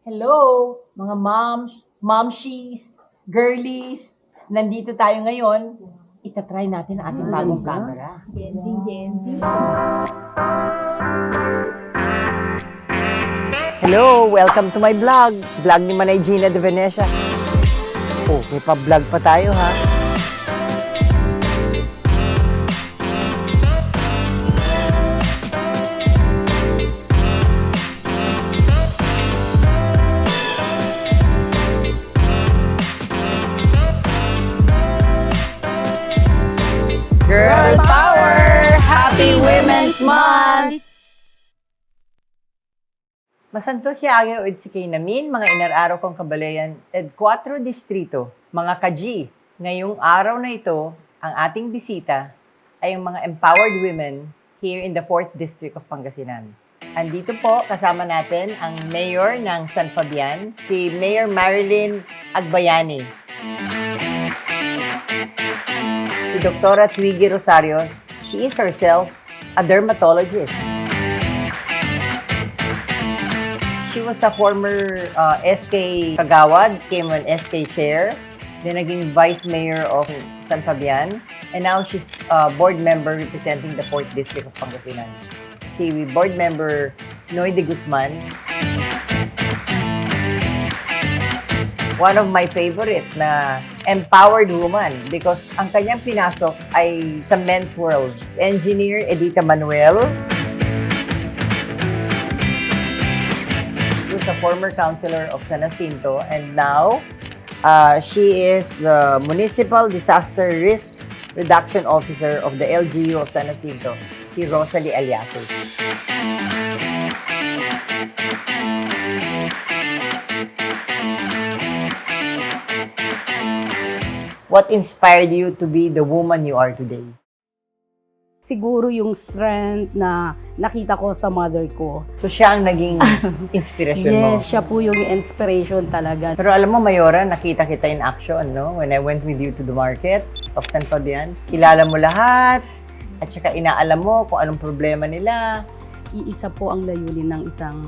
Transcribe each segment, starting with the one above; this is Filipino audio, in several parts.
Hello, mga moms, momshies, girlies. Nandito tayo ngayon. Itatry natin ang ating bagong camera. Gen Z. Hello, welcome to my vlog. Vlog ni Manay Gina de Venecia. Oh, may pa-vlog pa tayo ha. Girl Power! Happy Women's Month! Masanto si Agyo ed si namin, mga inararaw kong kabalayan, ed 4 distrito, mga ka-G. Ngayong araw na ito, ang ating bisita ay ang mga empowered women here in the 4th District of Pangasinan. Andito po, kasama natin ang Mayor ng San Fabian, si Mayor Marilyn Agbayani. Si Dr. Twiggy Rosario, she is herself a dermatologist. She was a former SK Kagawad, became an SK chair, then naging vice mayor of San Fabian, and now she's a board member representing the 4th District of Pangasinan. Si board member Noy de Guzman, one of my favorite na empowered woman because ang kanyang pinasok ay sa men's world. Engineer Edita Manuel, who's a former councilor of San Jacinto, and now she is the Municipal Disaster Risk Reduction Officer of the LGU of San Jacinto, si Rosalie Aliasos. What inspired you to be the woman you are today? Siguro yung strength na nakita ko sa mother ko. So siya ang naging inspiration mo. Yes, siya po yung inspiration talaga. Pero alam mo, Mayora, nakita kita in action, no? When I went with you to the market of San Fabian, kilala mo lahat, at saka inaalam mo kung anong problema nila. Iisa po ang layunin ng isang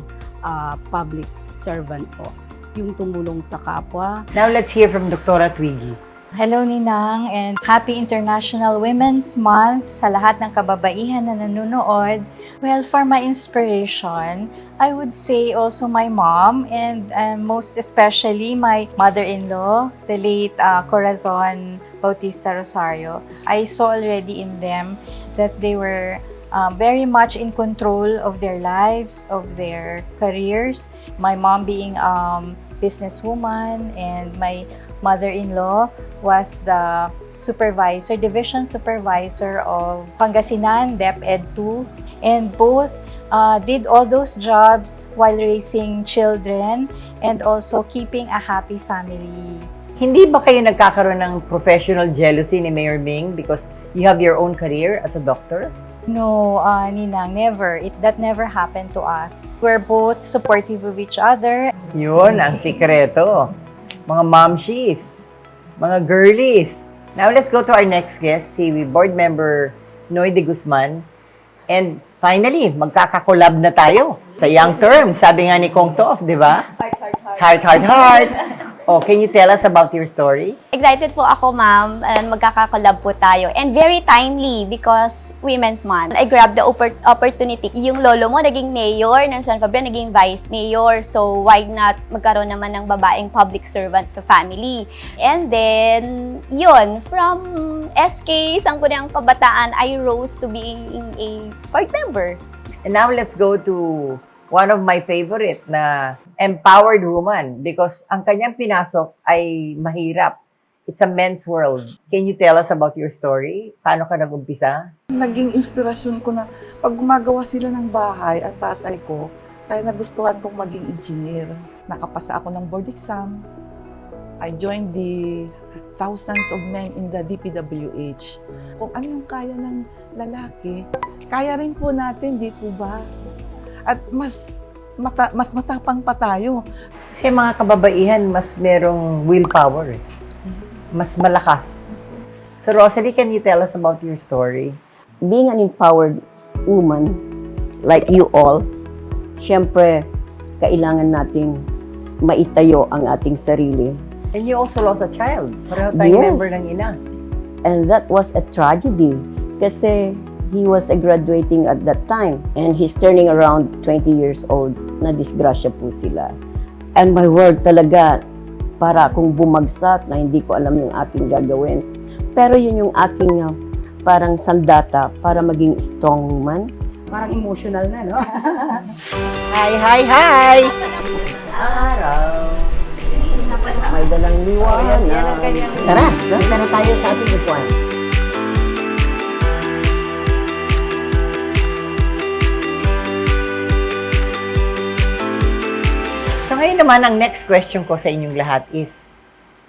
public servant po. Yung tumulong sa kapwa. Now let's hear from Dr. Twiggy. Hello Ninang and Happy International Women's Month sa lahat ng kababaihan na nanonood. Well, for my inspiration, I would say also my mom and most especially my mother-in-law, the late Corazon Bautista Rosario. I saw already in them that they were very much in control of their lives, of their careers. My mom being businesswoman and my mother-in-law was the supervisor, division supervisor of Pangasinan DepEd 2, and both did all those jobs while raising children and also keeping a happy family. Hindi ba kayo nagkakaroon ng professional jealousy ni Mayor Ming because you have your own career as a doctor? No, Ninang, never. That never happened to us. We're both supportive of each other. Yun ang sikreto. Mga momshies, mga girlies. Now let's go to our next guest, si board member Noy de Guzman. And finally, magkakakolab na tayo sa young term. Sabi nga ni Kong Tof, di ba? Heart. Oh, can you tell us about your story? Excited po ako, ma'am, and magkakakolab po tayo. And very timely because Women's Month. I grabbed the opportunity. Yung lolo mo naging mayor ng San Fabian, naging vice mayor. So, why not magkaroon naman ng babaeng public servant sa family? And then, yun, from SK, Sangkuniang Kabataan, I rose to being a board member. And now let's go to one of my favorite na empowered woman because ang kanyang pinasok ay mahirap. It's a men's world. Can you tell us about your story? Paano ka nag-umpisa? Naging inspirasyon ko na pag gumagawa sila ng bahay at tatay ko, kaya nagustuhan kong maging engineer. Nakapasa ako ng board exam. I joined the thousands of men in the DPWH. Kung ano yung kaya ng lalaki, kaya rin po natin, di po ba? At mas matapang pa tayo. Kasi mga kababaihan, mas merong willpower. Mas malakas. So Rosalie, can you tell us about your story? Being an empowered woman, like you all, syempre, kailangan nating maitayo ang ating sarili. And you also lost a child. Pareho tayong Yes. member ng ina. And that was a tragedy kasi he was graduating at that time and he's turning around 20 years old. Na-disgrasya po sila. And my word talaga, para akong bumagsak na hindi ko alam yung aking gagawin. Pero yun yung aking parang sandata para maging strong woman. Parang emotional na, no? Hi! Araw. May dalang liwanag. Yan ang kanyang... Tara, tara tayo sa ating upuan. So ngayon naman, ang next question ko sa inyong lahat is,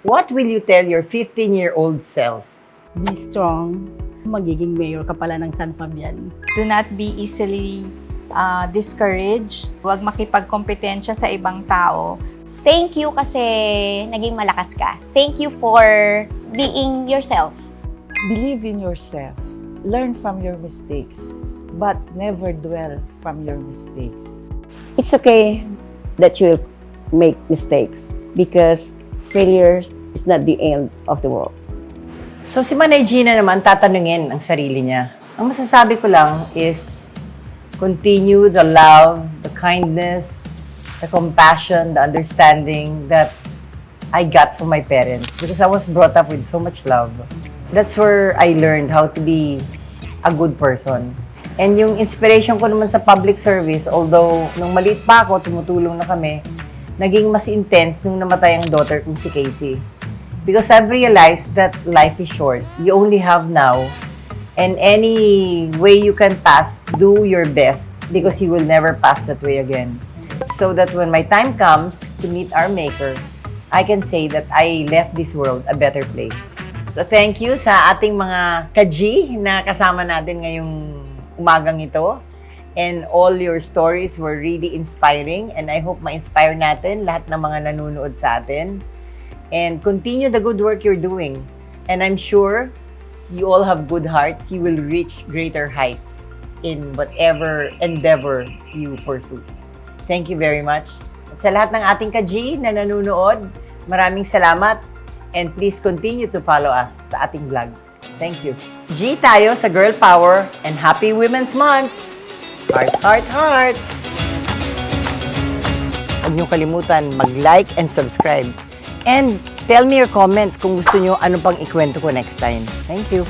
what will you tell your 15-year-old self? Be strong. Magiging mayor ka pala ng San Fabian. Do not be easily discouraged. Huwag makipagkompetensya sa ibang tao. Thank you kasi naging malakas ka. Thank you for being yourself. Believe in yourself. Learn from your mistakes, but never dwell from your mistakes. It's okay that you make mistakes because failure is not the end of the world. So si Manay Gina naman tatanungin ang sarili niya. Ang masasabi ko lang is continue the love, the kindness, the compassion, the understanding that I got from my parents because I was brought up with so much love. That's where I learned how to be a good person. And yung inspiration ko naman sa public service, although nung maliit pa ako, tumutulong na kami, naging mas intense nung namatay ang daughter kong si Casey. Because I've realized that life is short. You only have now. And any way you can pass, do your best because you will never pass that way again. So that when my time comes to meet our Maker, I can say that I left this world a better place. So thank you sa ating mga ka-G na kasama natin ngayong umagang ito. And all your stories were really inspiring. And I hope ma-inspire natin lahat ng mga nanonood sa atin. And continue the good work you're doing. And I'm sure you all have good hearts. You will reach greater heights in whatever endeavor you pursue. Thank you very much. At sa lahat ng ating ka-G na nanonood, maraming salamat. And please continue to follow us sa ating vlog. Thank you. G tayo sa Girl Power and Happy Women's Month! Heart, heart, heart! Huwag niyong kalimutan mag-like and subscribe. And tell me your comments kung gusto niyo ano pang ikwento ko next time. Thank you.